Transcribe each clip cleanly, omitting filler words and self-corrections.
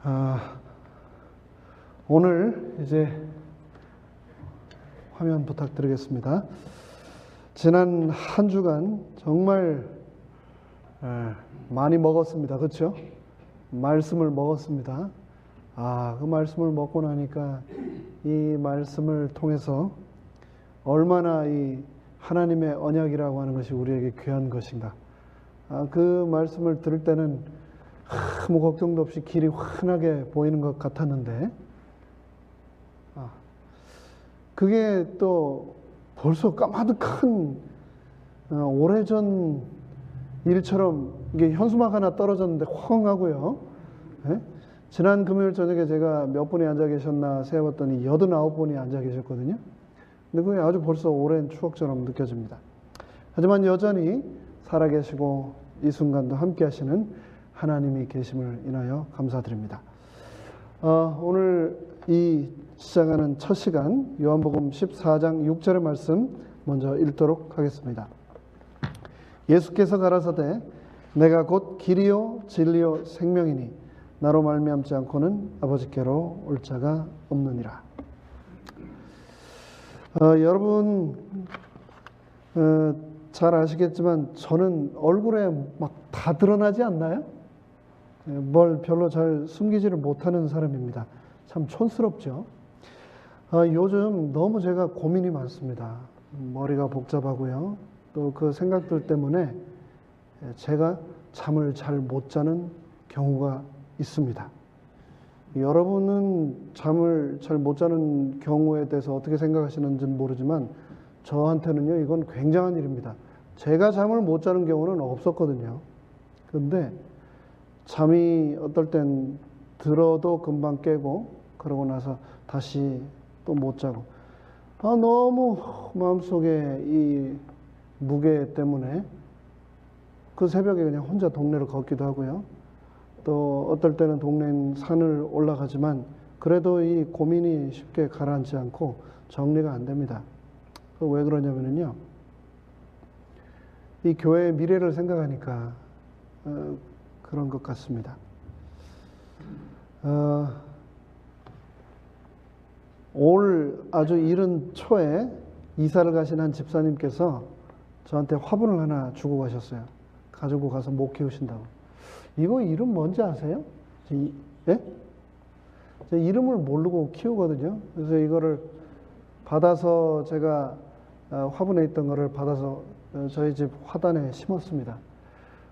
아, 오늘 이제 화면 부탁드리겠습니다. 지난 한 주간 정말 많이 먹었습니다. 그렇죠? 말씀을 먹었습니다. 그 말씀을 먹고 나니까 이 말씀을 통해서 얼마나 이 하나님의 언약이라고 하는 것이 우리에게 귀한 것인가. 그 말씀을 들을 때는 아무 걱정도 없이 길이 환하게 보이는 것 같았는데, 그게 또 벌써 까마득한 오래전 일처럼 이게 현수막 하나 떨어졌는데 헝하고요. 네? 지난 금요일 저녁에 제가 몇 분이 앉아 계셨나 세어봤더니 89분이 앉아 계셨거든요. 근데 그게 아주 벌써 오랜 추억처럼 느껴집니다. 하지만 여전히 살아계시고 이 순간도 함께 하시는 하나님이 계심을 인하여 감사드립니다. 오늘 이 시작하는 첫 시간 요한복음 14장 6절의 말씀 먼저 읽도록 하겠습니다. 예수께서 가라사대 내가 곧 길이요 진리요 생명이니 나로 말미암지 않고는 아버지께로 올 자가 없느니라. 여러분 잘 아시겠지만 저는 얼굴에 막 다 드러나지 않나요? 뭘 별로 잘 숨기지를 못하는 사람입니다. 참 촌스럽죠. 요즘 너무 제가 고민이 많습니다. 머리가 복잡하고요. 또 그 생각들 때문에 제가 잠을 잘 못 자는 경우가 있습니다. 여러분은 잠을 잘 못 자는 경우에 대해서 어떻게 생각하시는지는 모르지만 저한테는요, 이건 굉장한 일입니다. 제가 잠을 못 자는 경우는 없었거든요. 그런데 잠이 어떨 땐 들어도 금방 깨고 그러고 나서 다시 또 못 자고 너무 마음속에 이 무게 때문에 그 새벽에 그냥 혼자 동네를 걷기도 하고요. 또 어떨 때는 동네 산을 올라가지만 그래도 이 고민이 쉽게 가라앉지 않고 정리가 안 됩니다. 왜 그러냐면요, 이 교회의 미래를 생각하니까 그런 것 같습니다. 올 아주 이른 초에 이사를 가신 한 집사님께서 저한테 화분을 하나 주고 가셨어요. 가지고 가서 못 키우신다고. 이거 이름 뭔지 아세요? 예? 제 이름을 모르고 키우거든요. 그래서 이거를 받아서 제가 화분에 있던 거를 받아서 저희 집 화단에 심었습니다.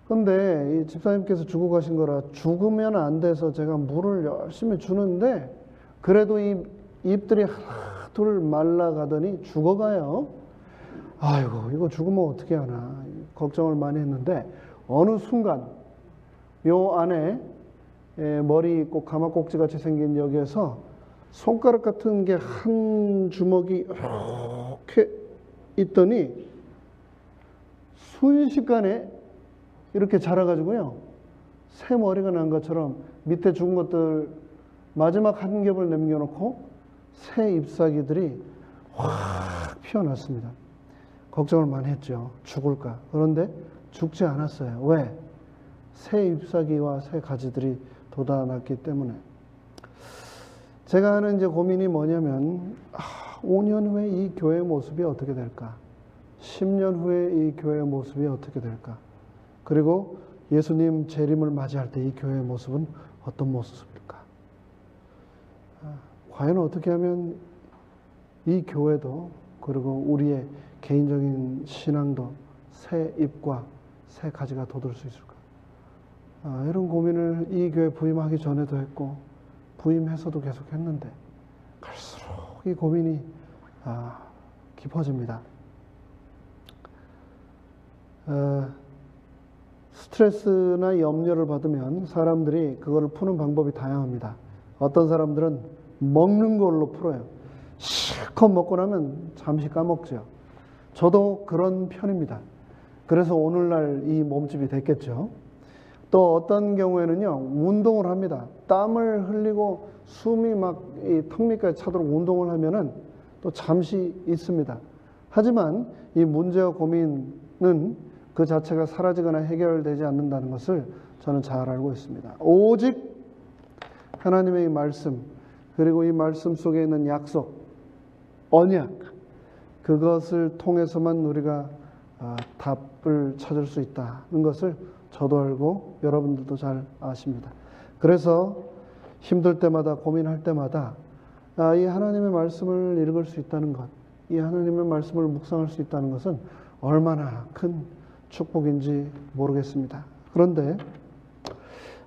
근데 이 집사님께서 주고 가신 거라 죽으면 안 돼서 제가 물을 열심히 주는데 그래도 이 잎들이 하나 둘 말라가더니 죽어가요. 아이고, 이거 죽으면 어떻게 하나 걱정을 많이 했는데 어느 순간 요 안에 머리 있고 가마꼭지 같이 생긴 여기에서 손가락 같은 게 한 주먹이 이렇게 있더니 순식간에 이렇게 자라가지고요, 새 머리가 난 것처럼 밑에 죽은 것들 마지막 한 겹을 남겨놓고 새 잎사귀들이 확 피어났습니다. 걱정을 많이 했죠. 죽을까? 그런데 죽지 않았어요. 왜? 새 잎사귀와 새 가지들이 돋아났기 때문에. 제가 하는 이제 고민이 뭐냐면 5년 후에 이 교회의 모습이 어떻게 될까? 10년 후에 이 교회의 모습이 어떻게 될까? 그리고 예수님 재림을 맞이할 때 이 교회의 모습은 어떤 모습일까? 과연 어떻게 하면 이 교회도 그리고 우리의 개인적인 신앙도 새 잎과 새 가지가 돋을 수 있을까? 이런 고민을 이 교회 부임하기 전에도 했고 부임해서도 계속 했는데 갈수록 이 고민이 깊어집니다. 스트레스나 염려를 받으면 사람들이 그거를 푸는 방법이 다양합니다. 어떤 사람들은 먹는 걸로 풀어요. 실컷 먹고 나면 잠시 까먹죠. 저도 그런 편입니다. 그래서 오늘날 이 몸집이 됐겠죠. 또 어떤 경우에는요, 운동을 합니다. 땀을 흘리고 숨이 막 이 턱 밑까지 차도록 운동을 하면은 또 잠시 있습니다. 하지만 이 문제와 고민은 그 자체가 사라지거나 해결되지 않는다는 것을 저는 잘 알고 있습니다. 오직 하나님의 이 말씀, 그리고 이 말씀 속에 있는 약속, 언약, 그것을 통해서만 우리가 답을 찾을 수 있다는 것을 저도 알고 여러분들도 잘 아십니다. 그래서 힘들 때마다, 고민할 때마다 이 하나님의 말씀을 읽을 수 있다는 것, 이 하나님의 말씀을 묵상할 수 있다는 것은 얼마나 큰 축복인지 모르겠습니다. 그런데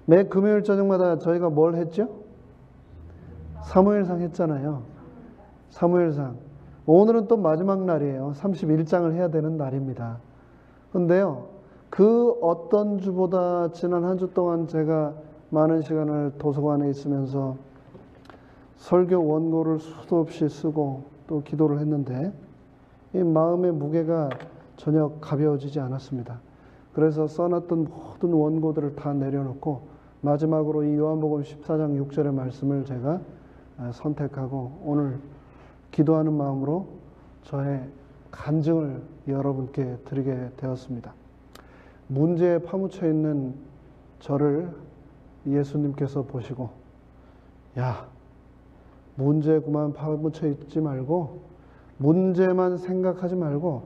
매 금요일 저녁마다 저희가 뭘 했죠? 사무엘상 했잖아요. 사무엘상. 오늘은 또 마지막 날이에요. 31장을 해야 되는 날입니다. 그런데요, 그 어떤 주보다 지난 한 주 동안 제가 많은 시간을 도서관에 있으면서 설교 원고를 수도 없이 쓰고 또 기도를 했는데 이 마음의 무게가 전혀 가벼워지지 않았습니다. 그래서 써놨던 모든 원고들을 다 내려놓고 마지막으로 이 요한복음 14장 6절의 말씀을 제가 선택하고 오늘 기도하는 마음으로 저의 간증을 여러분께 드리게 되었습니다. 문제에 파묻혀 있는 저를 예수님께서 보시고, 야, 문제에 그만 파묻혀 있지 말고 문제만 생각하지 말고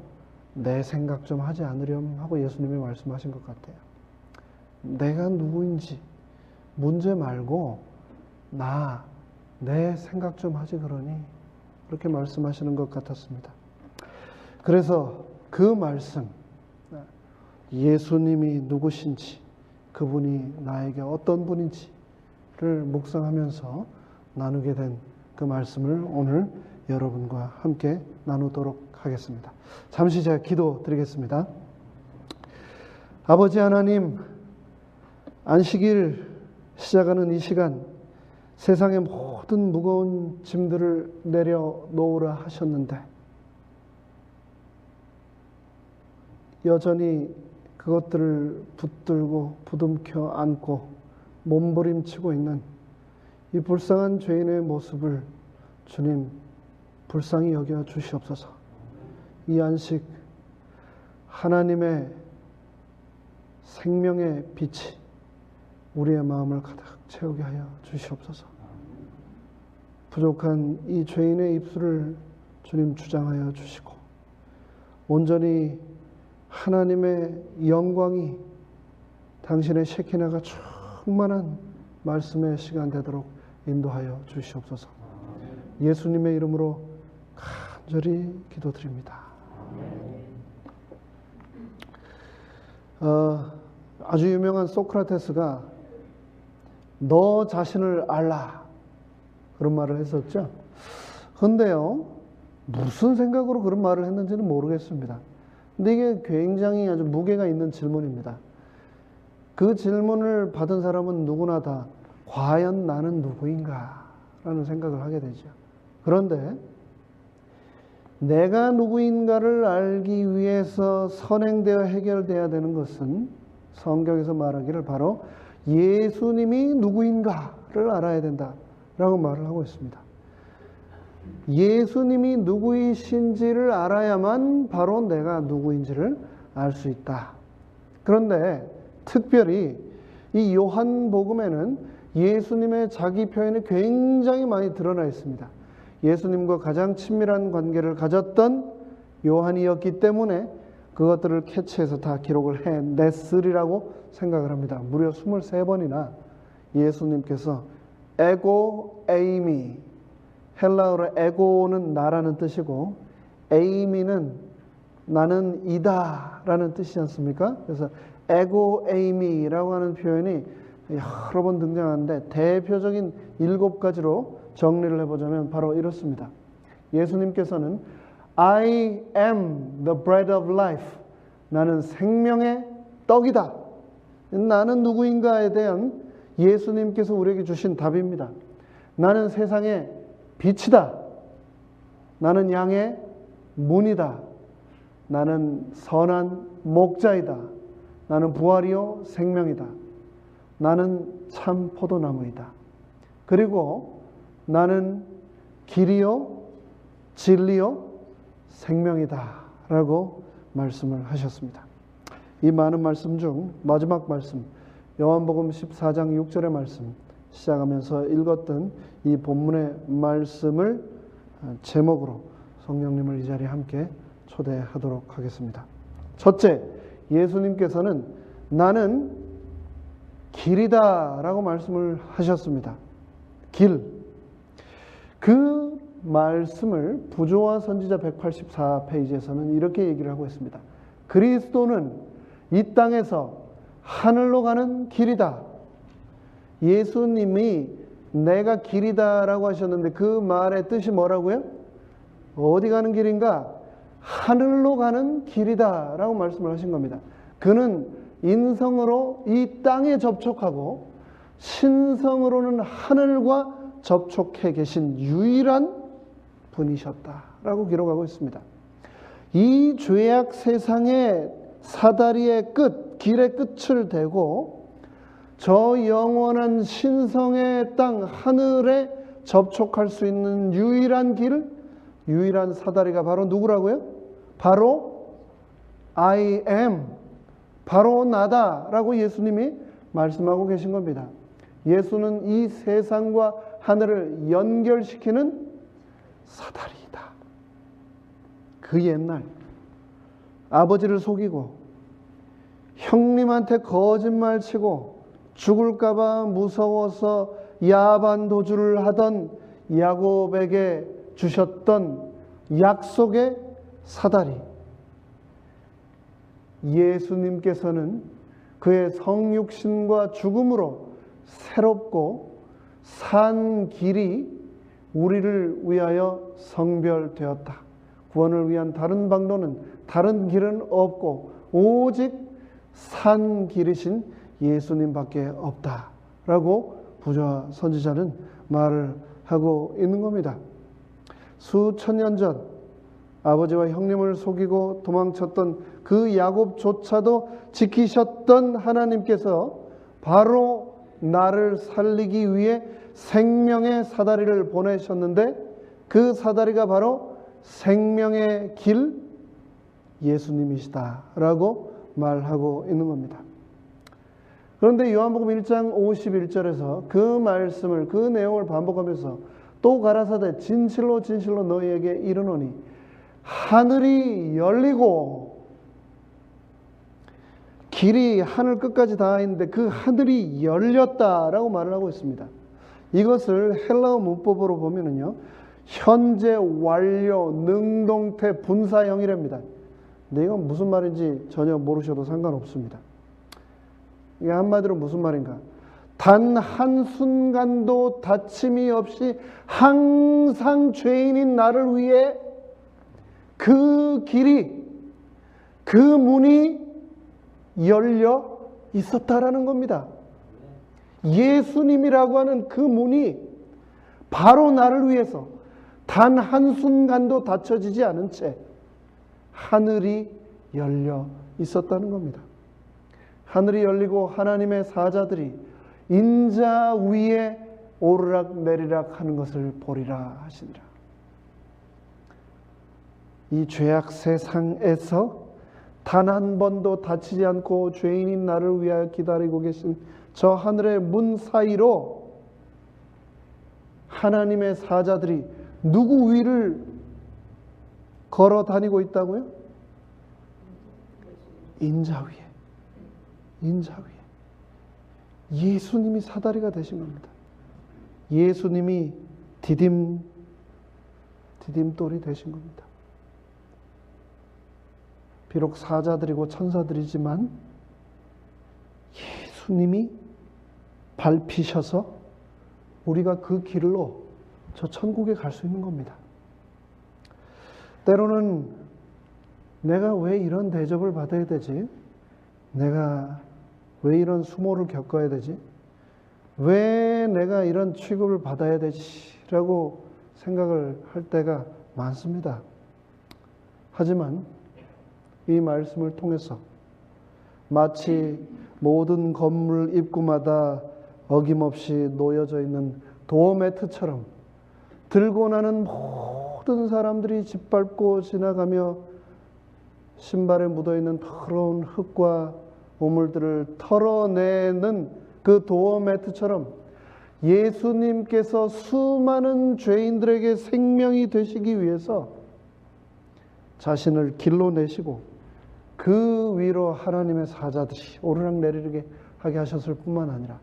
내 생각 좀 하지 않으렴 하고 예수님이 말씀하신 것 같아요. 내가 누구인지 문제 말고 내 생각 좀 하지 그러니, 그렇게 말씀하시는 것 같았습니다. 그래서 그 말씀, 예수님이 누구신지, 그분이 나에게 어떤 분인지를 묵상하면서 나누게 된 그 말씀을 오늘 여러분과 함께 나누도록 하겠습니다. 잠시 제가 기도 드리겠습니다. 아버지 하나님, 안식일 시작하는 이 시간, 세상의 모든 무거운 짐들을 내려놓으라 하셨는데 여전히 그것들을 붙들고 부둥켜 안고 몸부림치고 있는 이 불쌍한 죄인의 모습을 주님 불쌍히 여겨 주시옵소서. 이 안식 하나님의 생명의 빛이 우리의 마음을 가득 채우게 하여 주시옵소서. 부족한 이 죄인의 입술을 주님 주장하여 주시고 온전히 하나님의 영광이 당신의 셰키나가 충만한 말씀의 시간 되도록 인도하여 주시옵소서. 예수님의 이름으로 간절히 기도드립니다. 아주 유명한 소크라테스가 너 자신을 알라 그런 말을 했었죠. 그런데요, 무슨 생각으로 그런 말을 했는지는 모르겠습니다. 근데 이게 굉장히 아주 무게가 있는 질문입니다. 그 질문을 받은 사람은 누구나 다 과연 나는 누구인가 라는 생각을 하게 되죠. 그런데 내가 누구인가를 알기 위해서 선행되어 해결돼야 되는 것은 성경에서 말하기를 바로 예수님이 누구인가를 알아야 된다라고 말을 하고 있습니다. 예수님이 누구이신지를 알아야만 바로 내가 누구인지를 알 수 있다. 그런데 특별히 이 요한복음에는 예수님의 자기 표현이 굉장히 많이 드러나 있습니다. 예수님과 가장 친밀한 관계를 가졌던 요한이었기 때문에 그것들을 캐치해서 다 기록을 해냈으리라고 생각을 합니다. 무려 23번이나 예수님께서 에고 에이미, 헬라어로 에고는 나라는 뜻이고 에이미는 나는 이다 라는 뜻이지 않습니까? 그래서 에고 에이미라고 하는 표현이 여러 번 등장하는데 대표적인 7가지로 정리를 해보자면 바로 이렇습니다. 예수님께서는 I am the bread of life. 나는 생명의 떡이다. 나는 누구인가에 대한 예수님께서 우리에게 주신 답입니다. 나는 세상의 빛이다. 나는 양의 문이다. 나는 선한 목자이다. 나는 부활이요 생명이다. 나는 참 포도나무이다. 그리고 나는 길이요 진리요 생명이다 라고 말씀을 하셨습니다. 이 많은 말씀 중 마지막 말씀 요한복음 14장 6절의 말씀, 시작하면서 읽었던 이 본문의 말씀을 제목으로 성령님을 이 자리에 함께 초대하도록 하겠습니다. 첫째, 예수님께서는 나는 길이다 라고 말씀을 하셨습니다. 길. 그 말씀을 부조와 선지자 184페이지에서는 이렇게 얘기를 하고 있습니다. 그리스도는 이 땅에서 하늘로 가는 길이다. 예수님이 내가 길이다 라고 하셨는데 그 말의 뜻이 뭐라고요? 어디 가는 길인가? 하늘로 가는 길이다 라고 말씀을 하신 겁니다. 그는 인성으로 이 땅에 접촉하고 신성으로는 하늘과 접촉해 계신 유일한 분이셨다라고 기록하고 있습니다. 이 죄악 세상의 사다리의 끝, 길의 끝을 대고 저 영원한 신성의 땅 하늘에 접촉할 수 있는 유일한 길, 유일한 사다리가 바로 누구라고요? 바로 I am, 바로 나다라고 예수님이 말씀하고 계신 겁니다. 예수는 이 세상과 하늘을 연결시키는 사다리이다. 그 옛날 아버지를 속이고 형님한테 거짓말 치고 죽을까봐 무서워서 야반 도주를 하던 야곱에게 주셨던 약속의 사다리. 예수님께서는 그의 성육신과 죽음으로 새롭고 산 길이 우리를 위하여 성별되었다. 구원을 위한 다른 방도는, 다른 길은 없고 오직 산 길이신 예수님밖에 없다라고 부조와 선지자는 말을 하고 있는 겁니다. 수천 년 전 아버지와 형님을 속이고 도망쳤던 그 야곱조차도 지키셨던 하나님께서 바로 나를 살리기 위해 생명의 사다리를 보내셨는데 그 사다리가 바로 생명의 길 예수님이시다라고 말하고 있는 겁니다. 그런데 요한복음 1장 51절에서 그 말씀을, 그 내용을 반복하면서 또 가라사대 진실로 진실로 너희에게 이르노니 하늘이 열리고, 길이 하늘 끝까지 닿아 있는데 그 하늘이 열렸다라고 말을 하고 있습니다. 이것을 헬라어 문법으로 보면은요, 현재 완료 능동태 분사형이랍니다. 근데 이건 무슨 말인지 전혀 모르셔도 상관없습니다. 이게 한마디로 무슨 말인가? 단 한순간도 다침이 없이 항상 죄인인 나를 위해 그 길이, 그 문이 열려 있었다라는 겁니다. 예수님이라고 하는 그 문이 바로 나를 위해서 단 한순간도 닫혀지지 않은 채 하늘이 열려 있었다는 겁니다. 하늘이 열리고 하나님의 사자들이 인자 위에 오르락 내리락 하는 것을 보리라 하시니라. 이 죄악 세상에서 단 한 번도 다치지 않고 죄인인 나를 위하여 기다리고 계신 저 하늘의 문 사이로 하나님의 사자들이 누구 위를 걸어 다니고 있다고요? 인자 위에. 인자 위에. 예수님이 사다리가 되신 겁니다. 예수님이 디딤돌이 되신 겁니다. 비록 사자들이고 천사들이지만 예수님이 밟히셔서 우리가 그 길로 저 천국에 갈 수 있는 겁니다. 때로는 내가 왜 이런 대접을 받아야 되지? 내가 왜 이런 수모를 겪어야 되지? 왜 내가 이런 취급을 받아야 되지? 라고 생각을 할 때가 많습니다. 하지만 이 말씀을 통해서 마치 모든 건물 입구마다 어김없이 놓여져 있는 도어매트처럼 들고 나는 모든 사람들이 짓밟고 지나가며 신발에 묻어있는 더러운 흙과 오물들을 털어내는 그 도어매트처럼 예수님께서 수많은 죄인들에게 생명이 되시기 위해서 자신을 길로 내시고 그 위로 하나님의 사자들이 오르락내리게 하게 하셨을 뿐만 아니라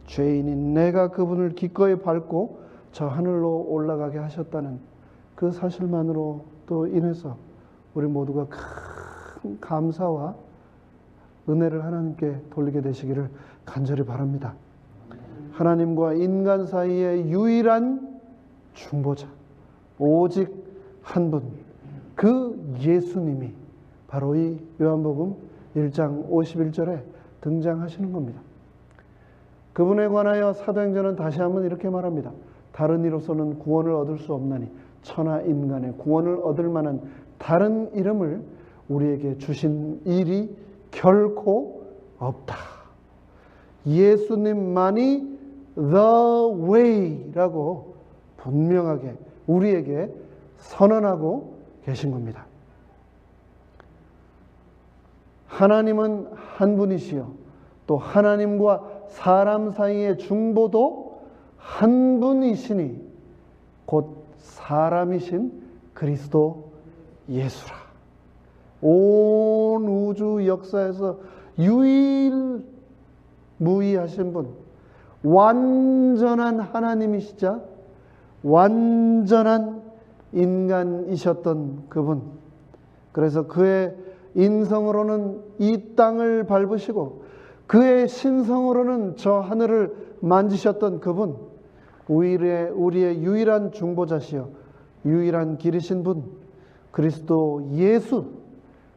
죄인인 내가 그분을 기꺼이 밟고 저 하늘로 올라가게 하셨다는 그 사실만으로 또 인해서 우리 모두가 큰 감사와 은혜를 하나님께 돌리게 되시기를 간절히 바랍니다. 하나님과 인간 사이의 유일한 중보자, 오직 한 분, 그 예수님이 바로 이 요한복음 1장 51절에 등장하시는 겁니다. 그분에 관하여 사도행전은 다시 한번 이렇게 말합니다. 다른 이로서는 구원을 얻을 수 없나니 천하 인간의 구원을 얻을 만한 다른 이름을 우리에게 주신 일이 결코 없다. 예수님만이 The Way라고 분명하게 우리에게 선언하고 계신 겁니다. 하나님은 한 분이시요 또 하나님과 사람 사이의 중보도 한 분이시니 곧 사람이신 그리스도 예수라. 온 우주 역사에서 유일무이하신 분, 완전한 하나님이시자 완전한 인간이셨던 그분. 그래서 그의 인성으로는 이 땅을 밟으시고 그의 신성으로는 저 하늘을 만지셨던 그분, 우리의 유일한 중보자시여 유일한 길이신 분, 그리스도 예수,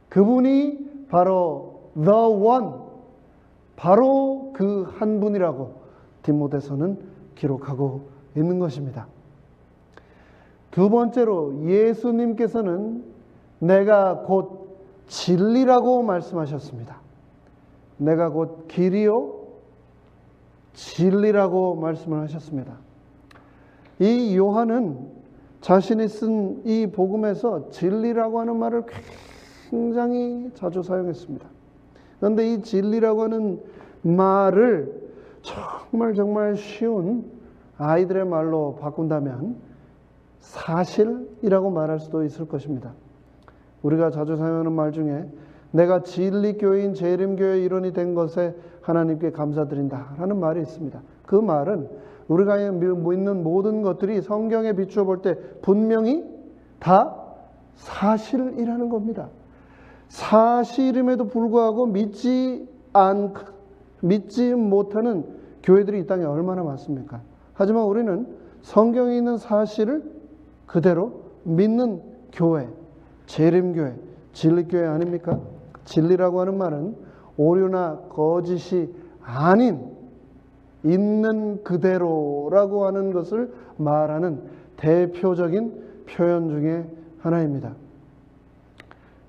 그분이 바로 The One, 바로 그 한 분이라고 디모데서는 기록하고 있는 것입니다. 두 번째로 예수님께서는 내가 곧 진리라고 말씀하셨습니다. 내가 곧 길이요 진리라고 말씀을 하셨습니다. 이 요한은 자신이 쓴 이 복음에서 진리라고 하는 말을 굉장히 자주 사용했습니다. 그런데 이 진리라고 하는 말을 정말 쉬운 아이들의 말로 바꾼다면 사실이라고 말할 수도 있을 것입니다. 우리가 자주 사용하는 말 중에 내가 진리교회인 재림교회 일원이 된 것에 하나님께 감사드린다 라는 말이 있습니다. 그 말은 우리가 믿는 모든 것들이 성경에 비추어 볼 때 분명히 다 사실이라는 겁니다. 사실임에도 불구하고 믿지 못하는 교회들이 이 땅에 얼마나 많습니까? 하지만 우리는 성경에 있는 사실을 그대로 믿는 교회, 재림교회, 진리교회 아닙니까? 진리라고 하는 말은 오류나 거짓이 아닌 있는 그대로라고 하는 것을 말하는 대표적인 표현 중에 하나입니다.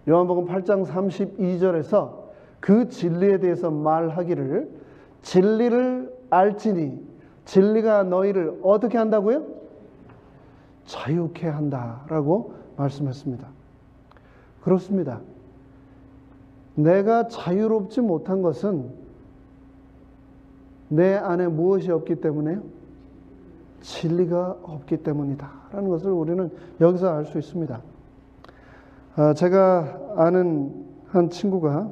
요한복음 8장 32절에서 그 진리에 대해서 말하기를 진리를 알지니 진리가 너희를 어떻게 한다고요? 자유케 한다라고 말씀했습니다. 그렇습니다. 내가 자유롭지 못한 것은 내 안에 무엇이 없기 때문에요? 진리가 없기 때문이다 라는 것을 우리는 여기서 알 수 있습니다. 제가 아는 한 친구가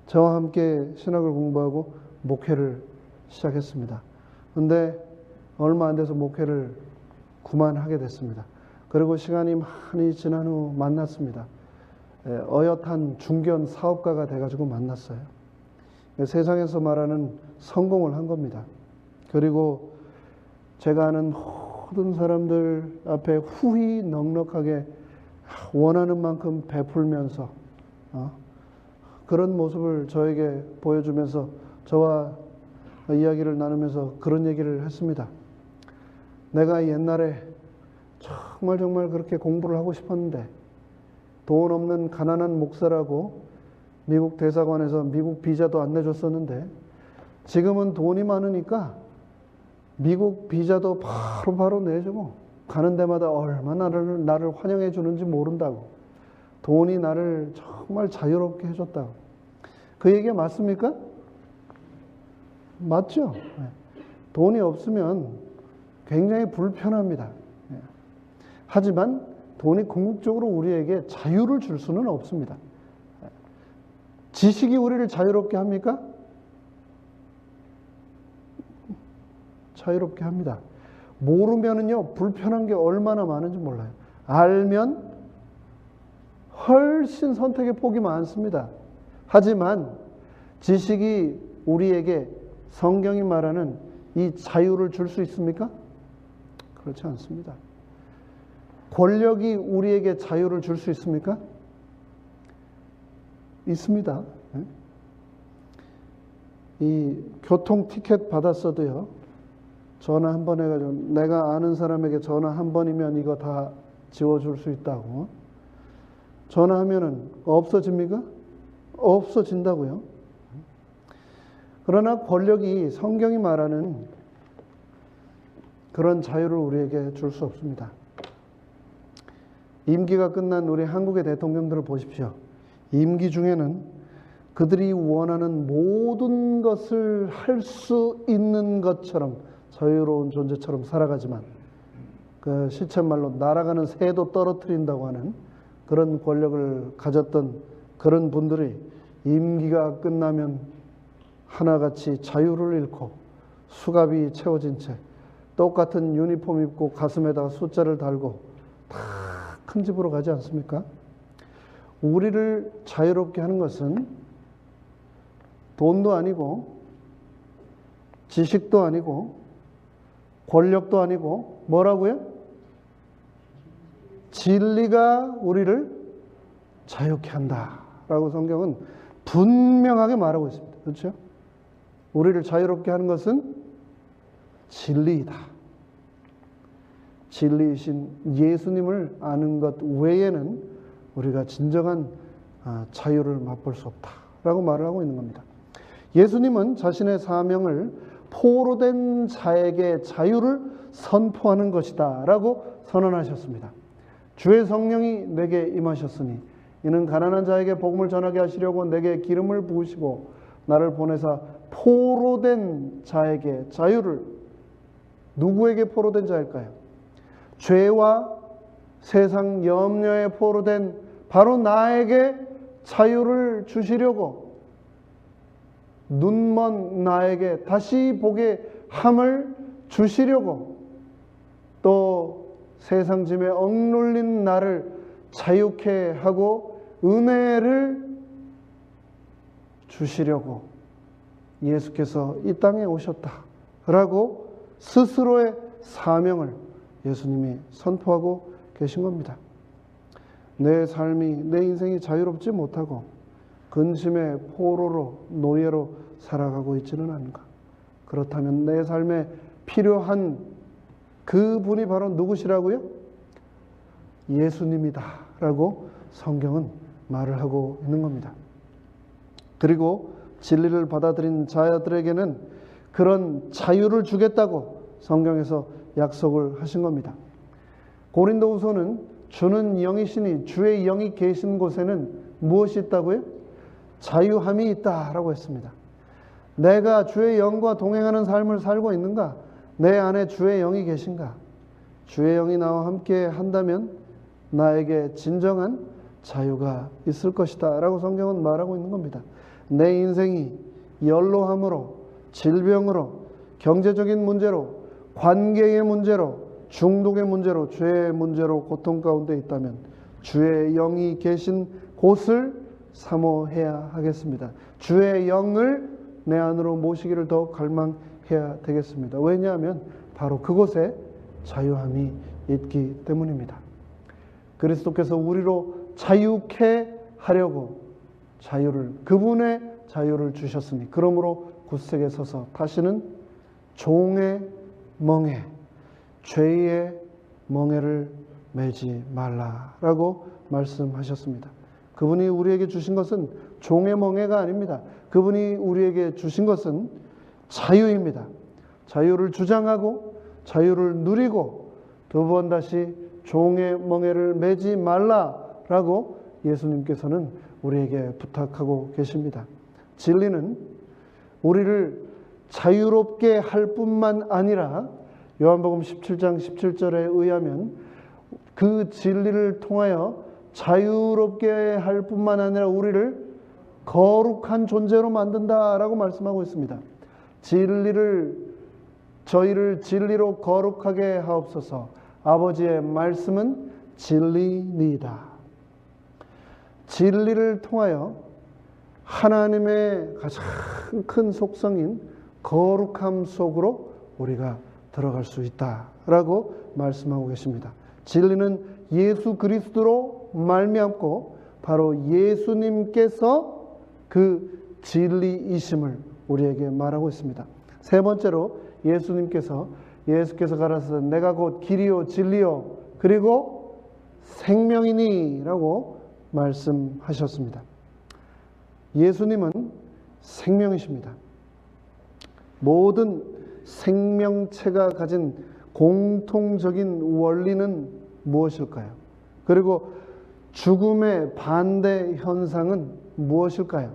저와 함께 신학을 공부하고 목회를 시작했습니다. 그런데 얼마 안 돼서 목회를 그만하게 됐습니다. 그리고 시간이 많이 지난 후 만났습니다. 어엿한 중견 사업가가 돼가지고 만났어요. 세상에서 말하는 성공을 한 겁니다. 그리고 제가 아는 모든 사람들 앞에 후히 넉넉하게 원하는 만큼 베풀면서 그런 모습을 저에게 보여주면서 저와 이야기를 나누면서 그런 얘기를 했습니다. 내가 옛날에 정말 그렇게 공부를 하고 싶었는데 돈 없는 가난한 목사라고 미국 대사관에서 미국 비자도 안 내줬었는데 지금은 돈이 많으니까 미국 비자도 바로 내주고 가는 데마다 얼마나 나를 환영해 주는지 모른다고. 돈이 나를 정말 자유롭게 해줬다고. 그 얘기가 맞습니까? 맞죠? 돈이 없으면 굉장히 불편합니다. 하지만 돈이 궁극적으로 우리에게 자유를 줄 수는 없습니다. 지식이 우리를 자유롭게 합니까? 자유롭게 합니다. 모르면은요, 불편한 게 얼마나 많은지 몰라요. 알면 훨씬 선택의 폭이 많습니다. 하지만 지식이 우리에게 성경이 말하는 이 자유를 줄 수 있습니까? 그렇지 않습니다. 권력이 우리에게 자유를 줄 수 있습니까? 있습니다. 이 교통 티켓 받았어도요, 전화 한 번 해가지고 내가 아는 사람에게 전화 한 번이면 이거 다 지워줄 수 있다고. 전화하면은 없어집니까? 없어진다고요. 그러나 권력이 성경이 말하는 그런 자유를 우리에게 줄 수 없습니다. 임기가 끝난 우리 한국의 대통령들을 보십시오. 임기 중에는 그들이 원하는 모든 것을 할 수 있는 것처럼 자유로운 존재처럼 살아가지만 그 시쳇말로 날아가는 새도 떨어뜨린다고 하는 그런 권력을 가졌던 그런 분들이 임기가 끝나면 하나같이 자유를 잃고 수갑이 채워진 채 똑같은 유니폼 입고 가슴에다가 숫자를 달고 다 큰 집으로 가지 않습니까? 우리를 자유롭게 하는 것은 돈도 아니고 지식도 아니고 권력도 아니고 뭐라고요? 진리가 우리를 자유케 한다라고 성경은 분명하게 말하고 있습니다. 그렇죠? 우리를 자유롭게 하는 것은 진리이다. 진리이신 예수님을 아는 것 외에는 우리가 진정한 자유를 맛볼 수 없다라고 말을 하고 있는 겁니다. 예수님은 자신의 사명을 포로된 자에게 자유를 선포하는 것이다 라고 선언하셨습니다. 주의 성령이 내게 임하셨으니 이는 가난한 자에게 복음을 전하게 하시려고 내게 기름을 부으시고 나를 보내사 포로된 자에게 자유를, 누구에게 포로된 자일까요? 죄와 세상 염려에 포로된 바로 나에게 자유를 주시려고, 눈먼 나에게 다시 보게 함을 주시려고, 또 세상 짐에 억눌린 나를 자유케 하고 은혜를 주시려고 예수께서 이 땅에 오셨다라고 스스로의 사명을 예수님이 선포하고 계신 겁니다. 내 삶이, 내 인생이 자유롭지 못하고 근심의 포로로, 노예로 살아가고 있지는 않은가? 그렇다면 내 삶에 필요한 그분이 바로 누구시라고요? 예수님이다 라고 성경은 말을 하고 있는 겁니다. 그리고 진리를 받아들인 자들에게는 그런 자유를 주겠다고 성경에서 약속을 하신 겁니다. 고린도후서는 주는 영이시니 주의 영이 계신 곳에는 무엇이 있다고요? 자유함이 있다라고 했습니다. 내가 주의 영과 동행하는 삶을 살고 있는가? 내 안에 주의 영이 계신가? 주의 영이 나와 함께 한다면 나에게 진정한 자유가 있을 것이다 라고 성경은 말하고 있는 겁니다. 내 인생이 연로함으로, 질병으로, 경제적인 문제로, 관계의 문제로, 중독의 문제로, 죄의 문제로 고통 가운데 있다면 주의 영이 계신 곳을 사모해야 하겠습니다. 주의 영을 내 안으로 모시기를 더 갈망해야 되겠습니다. 왜냐하면 바로 그곳에 자유함이 있기 때문입니다. 그리스도께서 우리로 자유케 하려고 그분의 자유를 주셨으니 그러므로 굳세게 서서 다시는 종의 멍에, 죄의 멍에를 매지 말라라고 말씀하셨습니다. 그분이 우리에게 주신 것은 종의 멍에가 아닙니다. 그분이 우리에게 주신 것은 자유입니다. 자유를 주장하고 자유를 누리고 두 번 다시 종의 멍에를 매지 말라라고 예수님께서는 우리에게 부탁하고 계십니다. 진리는 우리를 자유롭게 할 뿐만 아니라 요한복음 17장 17절에 의하면 그 진리를 통하여 자유롭게 할 뿐만 아니라 우리를 거룩한 존재로 만든다라고 말씀하고 있습니다. 저희를 진리로 거룩하게 하옵소서. 아버지의 말씀은 진리니이다. 진리를 통하여 하나님의 가장 큰 속성인 거룩함 속으로 우리가 들어갈 수 있다라고 말씀하고 계십니다. 진리는 예수 그리스도로 말미암고 바로 예수님께서 그 진리이심을 우리에게 말하고 있습니다. 세 번째로 예수께서 가라사대 내가 곧 길이요 진리요 그리고 생명이니 라고 말씀하셨습니다. 예수님은 생명이십니다. 모든 생명체가 가진 공통적인 원리는 무엇일까요? 그리고 죽음의 반대 현상은 무엇일까요?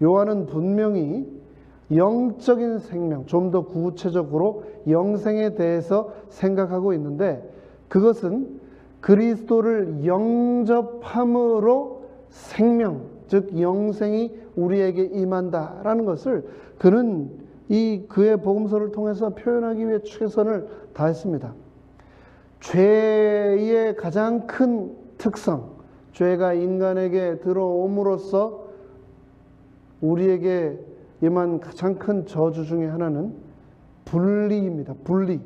요한은 분명히 영적인 생명, 좀 더 구체적으로 영생에 대해서 생각하고 있는데 그것은 그리스도를 영접함으로 생명, 즉 영생이 우리에게 임한다라는 것을 그는 그의 복음서를 통해서 표현하기 위해 최선을 다했습니다. 죄의 가장 큰 특성, 죄가 인간에게 들어옴으로써 우리에게 임한 가장 큰 저주 중에 하나는 분리입니다. 분리.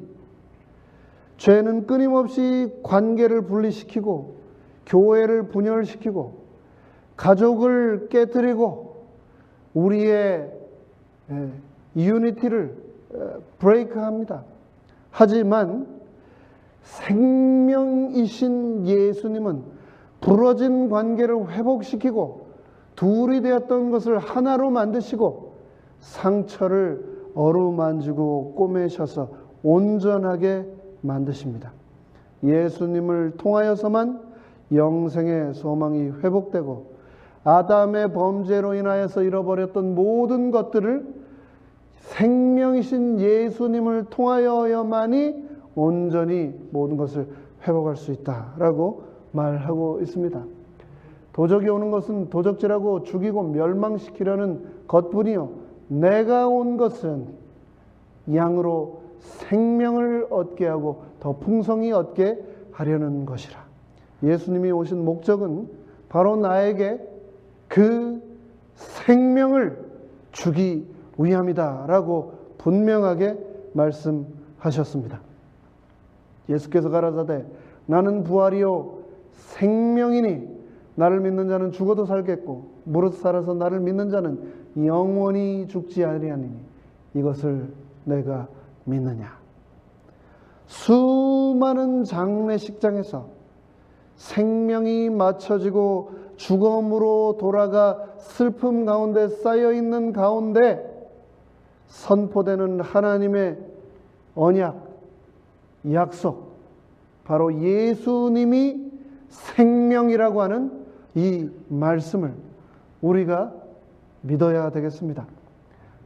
죄는 끊임없이 관계를 분리시키고 교회를 분열시키고 가족을 깨뜨리고 우리의 유니티를 브레이크합니다. 하지만 생명이신 예수님은 부러진 관계를 회복시키고 둘이 되었던 것을 하나로 만드시고 상처를 어루만지고 꼬매셔서 온전하게 만드십니다. 예수님을 통하여서만 영생의 소망이 회복되고 아담의 범죄로 인하여서 잃어버렸던 모든 것들을 생명이신 예수님을 통하여야만이 온전히 모든 것을 회복할 수 있다라고 말하고 있습니다. 도적이 오는 것은 도적질하고 죽이고 멸망시키려는 것뿐이요 내가 온 것은 양으로 생명을 얻게 하고 더 풍성히 얻게 하려는 것이라. 예수님이 오신 목적은 바로 나에게 그 생명을 주기 위함이다 라고 분명하게 말씀하셨습니다. 예수께서 가라사대 나는 부활이요 생명이니 나를 믿는 자는 죽어도 살겠고 무릇 살아서 나를 믿는 자는 영원히 죽지 아니하니니 이것을 내가 믿느냐. 수많은 장례식장에서 생명이 맞춰지고 죽음으로 돌아가 슬픔 가운데 쌓여있는 가운데 선포되는 하나님의 언약, 약속, 바로 예수님이 생명이라고 하는 이 말씀을 우리가 믿어야 되겠습니다.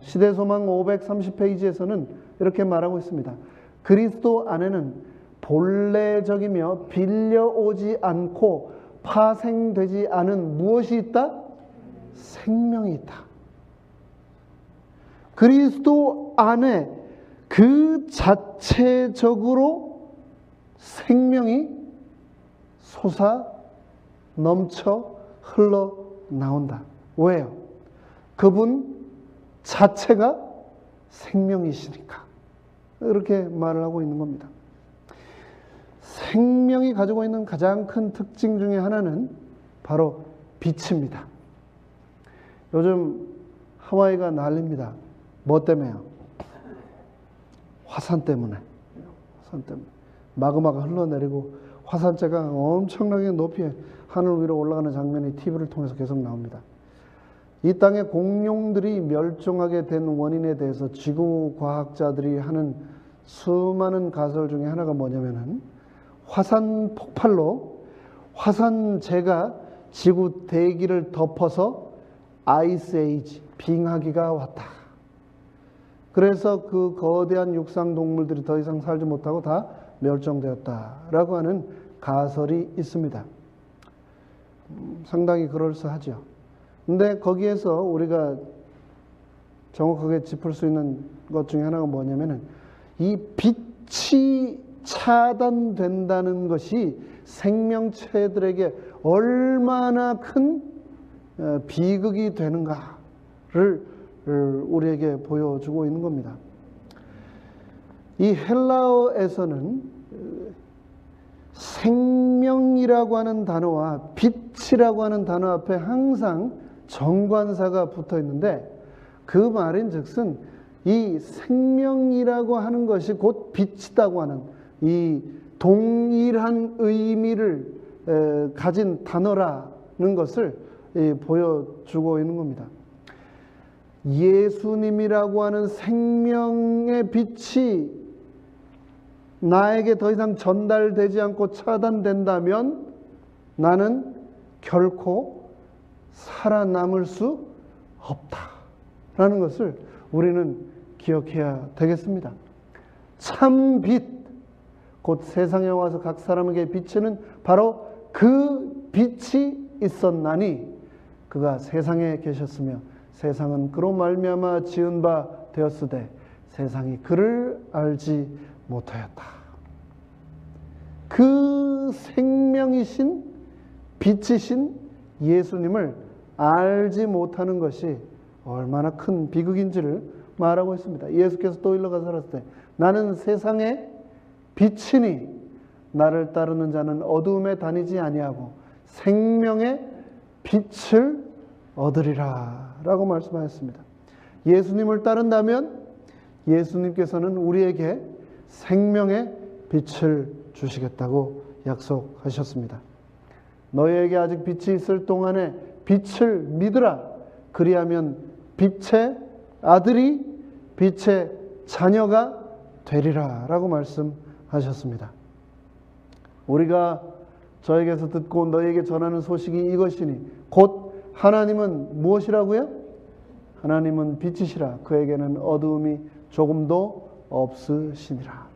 시대소망 530페이지에서는 이렇게 말하고 있습니다. 그리스도 안에는 본래적이며 빌려오지 않고 파생되지 않은 무엇이 있다? 생명이 있다. 그리스도 안에 그 자체적으로 생명이 솟아 넘쳐 흘러 나온다. 왜요? 그분 자체가 생명이시니까. 이렇게 말을 하고 있는 겁니다. 생명이 가지고 있는 가장 큰 특징 중에 하나는 바로 빛입니다. 요즘 하와이가 난립니다. 뭐 때문에요? 화산 때문에. 화산 때문에. 마그마가 흘러내리고 화산재가 엄청나게 높이 하늘 위로 올라가는 장면이 TV를 통해서 계속 나옵니다. 이 땅의 공룡들이 멸종하게 된 원인에 대해서 지구과학자들이 하는 수많은 가설 중에 하나가 뭐냐면은 화산 폭발로 화산재가 지구 대기를 덮어서 아이스 에이지, 빙하기가 왔다. 그래서 그 거대한 육상 동물들이 더 이상 살지 못하고 다 멸종되었다라고 하는 가설이 있습니다. 상당히 그럴싸하죠. 근데 거기에서 우리가 정확하게 짚을 수 있는 것 중에 하나가 뭐냐면은 이 빛이 차단된다는 것이 생명체들에게 얼마나 큰 비극이 되는가를 우리에게 보여주고 있는 겁니다. 이 헬라어에서는 생명이라고 하는 단어와 빛이라고 하는 단어 앞에 항상 정관사가 붙어 있는데, 그 말인즉슨 이 생명이라고 하는 것이 곧 빛이다고 하는 이 동일한 의미를 가진 단어라는 것을 보여주고 있는 겁니다. 예수님이라고 하는 생명의 빛이 나에게 더 이상 전달되지 않고 차단된다면 나는 결코 살아남을 수 없다라는 것을 우리는 기억해야 되겠습니다. 참 빛, 곧 세상에 와서 각 사람에게 비치는 바로 그 빛이 있었나니 그가 세상에 계셨으며 세상은 그로 말미암아 지은 바 되었으되 세상이 그를 알지 못하였다. 그 생명이신 빛이신 예수님을 알지 못하는 것이 얼마나 큰 비극인지를 말하고 있습니다. 예수께서 또 일러 가사랐을 때 나는 세상의 빛이니 나를 따르는 자는 어두움에 다니지 아니하고 생명의 빛을 얻으리라 라고 말씀하셨습니다. 예수님을 따른다면 예수님께서는 우리에게 생명의 빛을 주시겠다고 약속하셨습니다. 너희에게 아직 빛이 있을 동안에 빛을 믿으라. 그리하면 빛의 아들이 빛의 자녀가 되리라 라고 말씀하셨습니다. 우리가 저에게서 듣고 너희에게 전하는 소식이 이것이니 곧 하나님은 무엇이라고요? 하나님은 빛이시라. 그에게는 어두움이 조금도 없으시니라.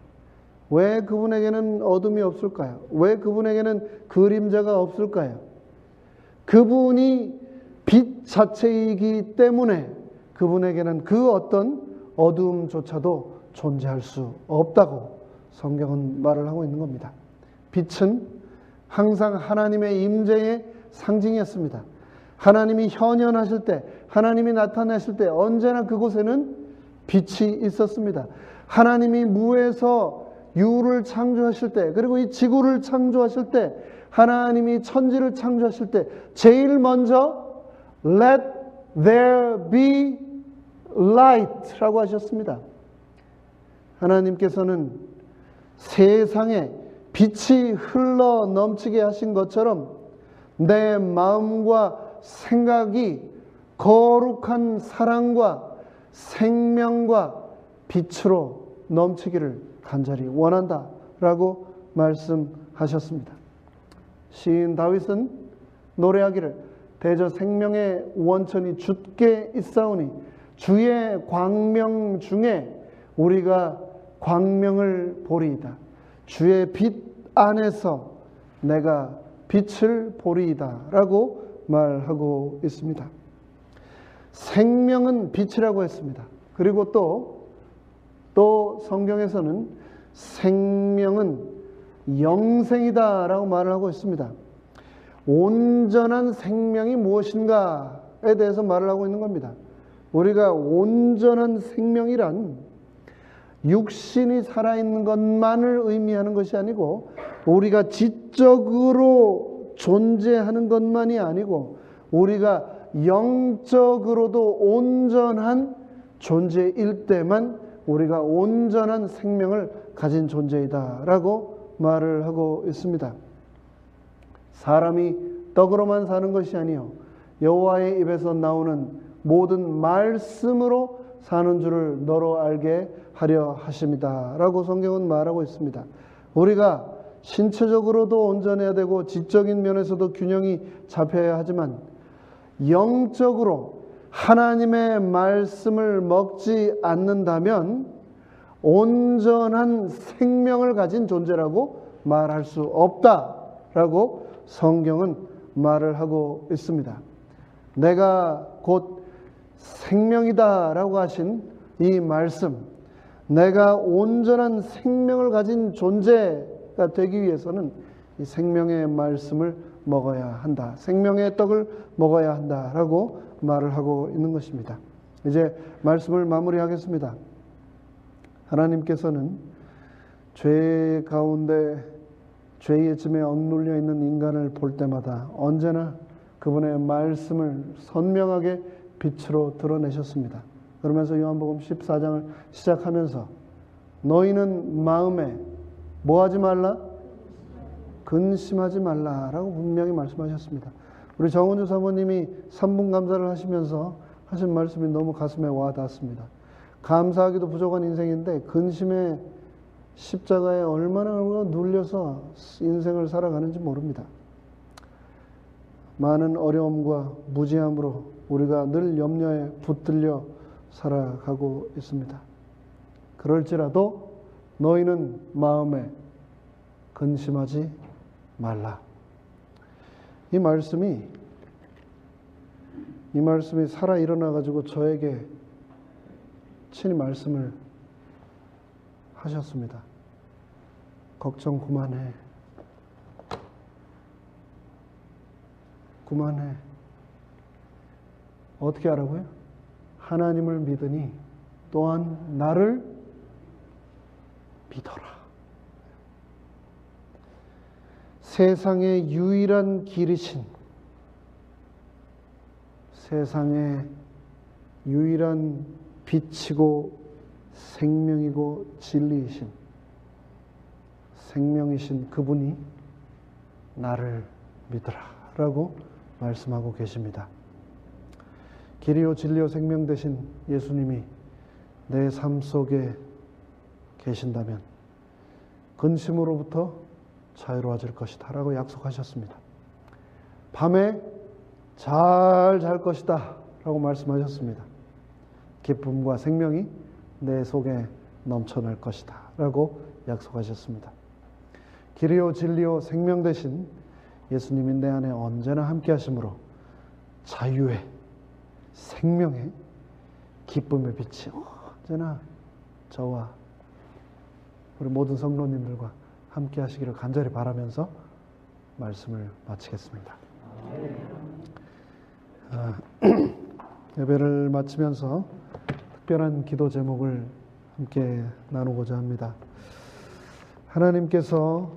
왜 그분에게는 어둠이 없을까요? 왜 그분에게는 그림자가 없을까요? 그분이 빛 자체이기 때문에 그분에게는 그 어떤 어두움조차도 존재할 수 없다고 성경은 말을 하고 있는 겁니다. 빛은 항상 하나님의 임재의 상징이었습니다. 하나님이 현현하실 때, 하나님이 나타나실 때 언제나 그곳에는 빛이 있었습니다. 하나님이 무에서 유를 창조하실 때, 그리고 이 지구를 창조하실 때, 하나님이 천지를 창조하실 때 제일 먼저 Let there be light 라고 하셨습니다. 하나님께서는 세상에 빛이 흘러 넘치게 하신 것처럼 내 마음과 생각이 거룩한 사랑과 생명과 빛으로 넘치기를 간절히 원한다 라고 말씀하셨습니다. 시인 다윗은 노래하기를 대저 생명의 원천이 주께 있사오니 주의 광명 중에 우리가 광명을 보리이다. 주의 빛 안에서 내가 빛을 보리이다 라고 말하고 있습니다. 생명은 빛이라고 했습니다. 그리고 또 성경에서는 생명은 영생이다 라고 말을 하고 있습니다. 온전한 생명이 무엇인가에 대해서 말을 하고 있는 겁니다. 우리가 온전한 생명이란 육신이 살아있는 것만을 의미하는 것이 아니고 우리가 지적으로 존재하는 것만이 아니고 우리가 영적으로도 온전한 존재일 때만 우리가 온전한 생명을 가진 존재이다 라고 말을 하고 있습니다. 사람이 떡으로만 사는 것이 아니요 여호와의 입에서 나오는 모든 말씀으로 사는 줄을 너로 알게 하려 하십니다 라고 성경은 말하고 있습니다. 우리가 신체적으로도 온전해야 되고 지적인 면에서도 균형이 잡혀야 하지만 영적으로 하나님의 말씀을 먹지 않는다면 온전한 생명을 가진 존재라고 말할 수 없다라고 성경은 말을 하고 있습니다. 내가 곧 생명이다라고 하신 이 말씀, 내가 온전한 생명을 가진 존재가 되기 위해서는 이 생명의 말씀을 먹어야 한다. 생명의 떡을 먹어야 한다라고 말을 하고 있는 것입니다. 이제 말씀을 마무리하겠습니다. 하나님께서는 죄 가운데 죄의 짐에 억눌려 있는 인간을 볼 때마다 언제나 그분의 말씀을 선명하게 빛으로 드러내셨습니다. 그러면서 요한복음 14장을 시작하면서 너희는 마음에 뭐 하지 말라? 근심하지 말라라고 분명히 말씀하셨습니다. 우리 정은주 사모님이 3분 감사를 하시면서 하신 말씀이 너무 가슴에 와 닿았습니다. 감사하기도 부족한 인생인데 근심의 십자가에 얼마나 눌려서 인생을 살아가는지 모릅니다. 많은 어려움과 무지함으로 우리가 늘 염려에 붙들려 살아가고 있습니다. 그럴지라도 너희는 마음에 근심하지 말라. 이 말씀이 살아 일어나 가지고 저에게 친히 말씀을 하셨습니다. 걱정 그만해. 그만해. 어떻게 하라고요? 하나님을 믿으니 또한 나를 믿어라. 세상의 유일한 길이신, 세상의 유일한 빛이고 생명이고 진리이신, 생명이신 그분이 나를 믿으라 라고 말씀하고 계십니다. 길이요 진리요 생명 되신 예수님이 내 삶 속에 계신다면 근심으로부터 자유로워질 것이다 라고 약속하셨습니다. 밤에 잘 잘 것이다 라고 말씀하셨습니다. 기쁨과 생명이 내 속에 넘쳐날 것이다 라고 약속하셨습니다. 길이요 진리요 생명 되신 예수님이 내 안에 언제나 함께 하심으로 자유의 생명의 기쁨의 빛이 언제나 저와 우리 모든 성도님들과 함께 하시기를 간절히 바라면서 말씀을 마치겠습니다. 예배를 마치면서 특별한 기도 제목을 함께 나누고자 합니다. 하나님께서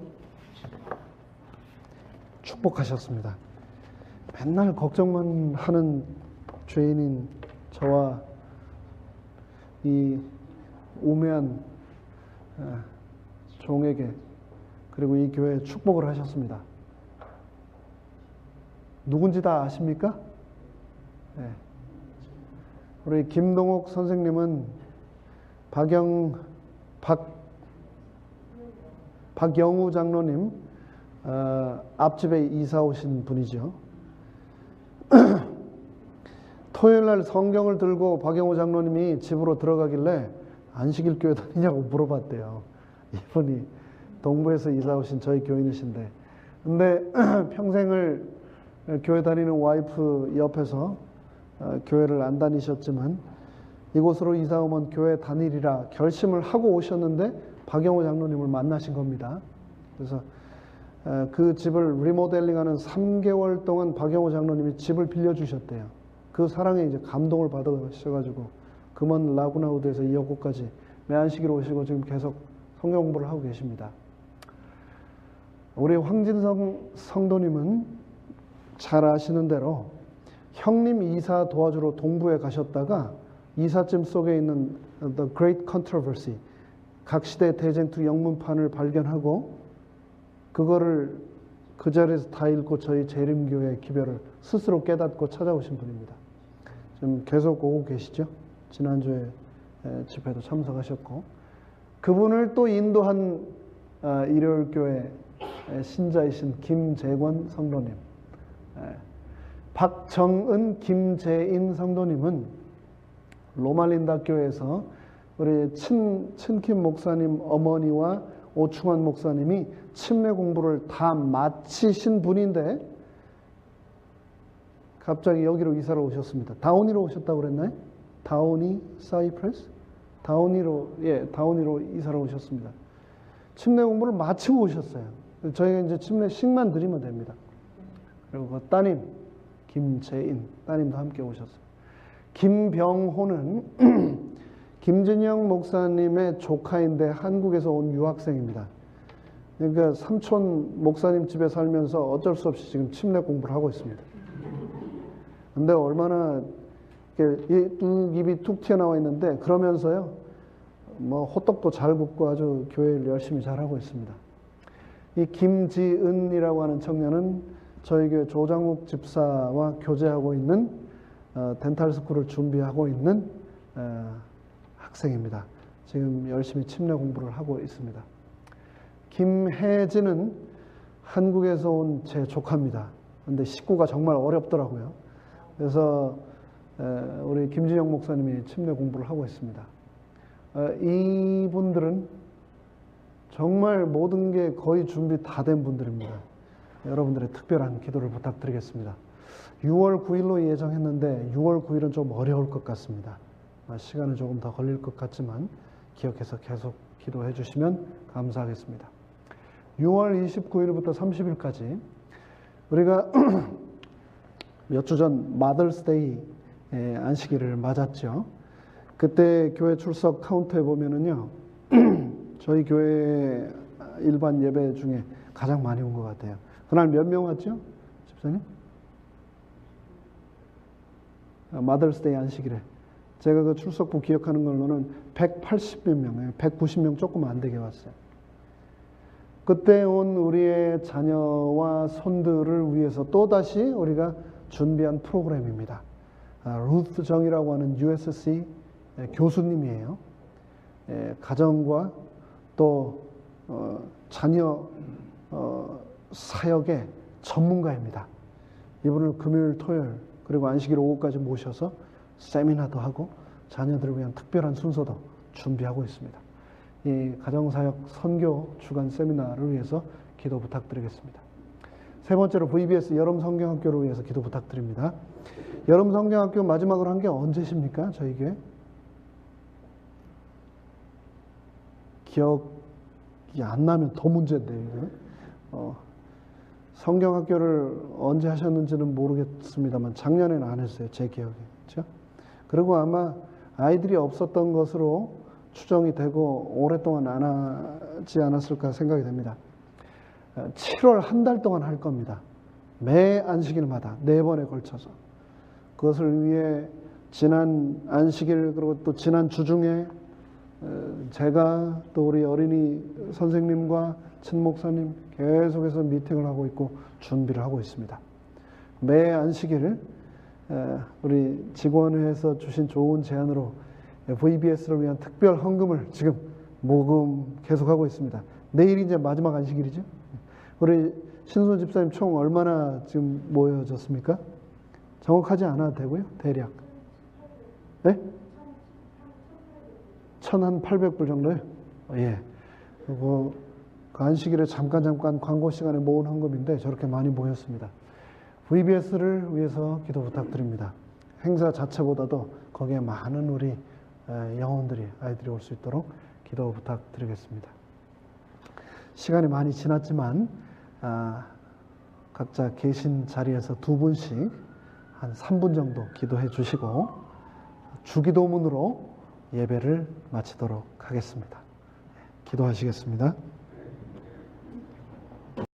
축복하셨습니다. 맨날 걱정만 하는 죄인인 저와 이 우매한 종에게 그리고 이 교회에 축복을 하셨습니다. 누군지 다 아십니까? 네. 우리 김동옥 선생님은 박영우 장로님 앞집에 이사 오신 분이죠. 토요일날 성경을 들고 박영우 장로님이 집으로 들어가길래 안식일 교회 다니냐고 물어봤대요. 이분이 동부에서 이사 오신 저희 교인이신데, 근데 평생을 교회 다니는 와이프 옆에서 교회를 안 다니셨지만 이곳으로 이사 오면 교회 다니리라 결심을 하고 오셨는데 박영호 장로님을 만나신 겁니다. 그래서 그 집을 리모델링하는 3개월 동안 박영호 장로님이 집을 빌려주셨대요. 그 사랑에 이제 감동을 받으셔가지고 금원 라구나우드에서 이역구까지 매안식으로 오시고 지금 계속 성경 공부를 하고 계십니다. 우리 황진성 성도님은 잘 아시는 대로 형님 이사 도와주러 동부에 가셨다가 이삿짐 속에 있는 The Great Controversy, 각 시대 대쟁투 영문판을 발견하고 그거를 그 자리에서 다 읽고 저희 재림교회 기별을 스스로 깨닫고 찾아오신 분입니다. 지금 계속 오고 계시죠? 지난주에 집회도 참석하셨고, 그분을 또 인도한 일요일교회 신자이신 김재권 성도님, 박정은, 김재인 성도님은 로말린다 교회에서 우리 친킴 목사님 어머니와 오충환 목사님이 침례 공부를 다 마치신 분인데 갑자기 여기로 이사를 오셨습니다. 다우니로 오셨다고 그랬나요? 다우니 사이프레스? 다우니로 이사를 오셨습니다. 침례 공부를 마치고 오셨어요. 저희가 이제 침례식만 드리면 됩니다. 그리고 그 따님 김재인 따님도 함께 오셨어요. 김병호는 김진영 목사님의 조카인데 한국에서 온 유학생입니다. 그러니까 삼촌 목사님 집에 살면서 어쩔 수 없이 지금 침례 공부를 하고 있습니다. 근데 얼마나 입이 툭 튀어나와 있는데 그러면서요 뭐 호떡도 잘 굽고 아주 교회를 열심히 잘하고 있습니다. 이 김지은이라고 하는 청년은 저희 교회 조장욱 집사와 교제하고 있는 덴탈 스쿨을 준비하고 있는 학생입니다. 지금 열심히 침례 공부를 하고 있습니다. 김혜진은 한국에서 온 제 조카입니다. 근데 식구가 정말 어렵더라고요. 그래서 우리 김진영 목사님이 침례 공부를 하고 있습니다. 이분들은 정말 모든 게 거의 준비 다 된 분들입니다. 여러분들의 특별한 기도를 부탁드리겠습니다. 6월 9일로 예정했는데 6월 9일은 좀 어려울 것 같습니다. 시간은 조금 더 걸릴 것 같지만 기억해서 계속 기도해 주시면 감사하겠습니다. 6월 29일부터 30일까지 우리가 몇 주 전 마더스데이 안식일을 맞았죠. 그때 교회 출석 카운트해 보면은요, 저희 교회 일반 예배 중에 가장 많이 온 것 같아요. 그날 몇 명 왔죠, 집사님? 마더스데이 안식일에 제가 그 출석부 기억하는 걸로는 180몇 명, 190명 조금 안 되게 왔어요. 그때 온 우리의 자녀와 손들을 위해서 또다시 우리가 준비한 프로그램입니다. 루트 정이라고 하는 USC 교수님이에요. 가정과 또 자녀 사역의 전문가입니다. 이분을 금요일, 토요일 그리고 안식일 오후까지 모셔서 세미나도 하고 자녀들을 위한 특별한 순서도 준비하고 있습니다. 이 가정사역 선교 주간 세미나를 위해서 기도 부탁드리겠습니다. 세 번째로 VBS 여름 성경학교를 위해서 기도 부탁드립니다. 여름 성경학교 마지막으로 한 게 언제십니까? 저희 교회? 기억이 안 나면 더 문제인데요, 이거. 성경학교를 언제 하셨는지는 모르겠습니다만 작년에는 안 했어요, 제 기억에. 그렇죠? 그리고 아마 아이들이 없었던 것으로 추정이 되고 오랫동안 안 하지 않았을까 생각이 됩니다. 7월 한 달 동안 할 겁니다. 매 안식일마다 4번에 걸쳐서. 그것을 위해 지난 안식일 그리고 또 지난 주중에 제가 또 우리 어린이 선생님과 친목사님 계속해서 미팅을 하고 있고 준비를 하고 있습니다. 매 안식일 우리 직원회에서 주신 좋은 제안으로 VBS를 위한 특별 헌금을 지금 모금 계속하고 있습니다. 내일이 이제 마지막 안식일이죠. 우리 신순 집사님 총 얼마나 지금 모여졌습니까? 정확하지 않아도 되고요. 대략. 네? 1,800불 정도요? 예. 그리고 그 안식일에 잠깐 광고 시간에 모은 헌금인데 저렇게 많이 모였습니다. VBS를 위해서 기도 부탁드립니다. 행사 자체보다도 거기에 많은 우리 영혼들이 아이들이 올 수 있도록 기도 부탁드리겠습니다. 시간이 많이 지났지만 각자 계신 자리에서 두 분씩 한 3분 정도 기도해 주시고 주기도문으로 예배를 마치도록 하겠습니다. 기도하시겠습니다.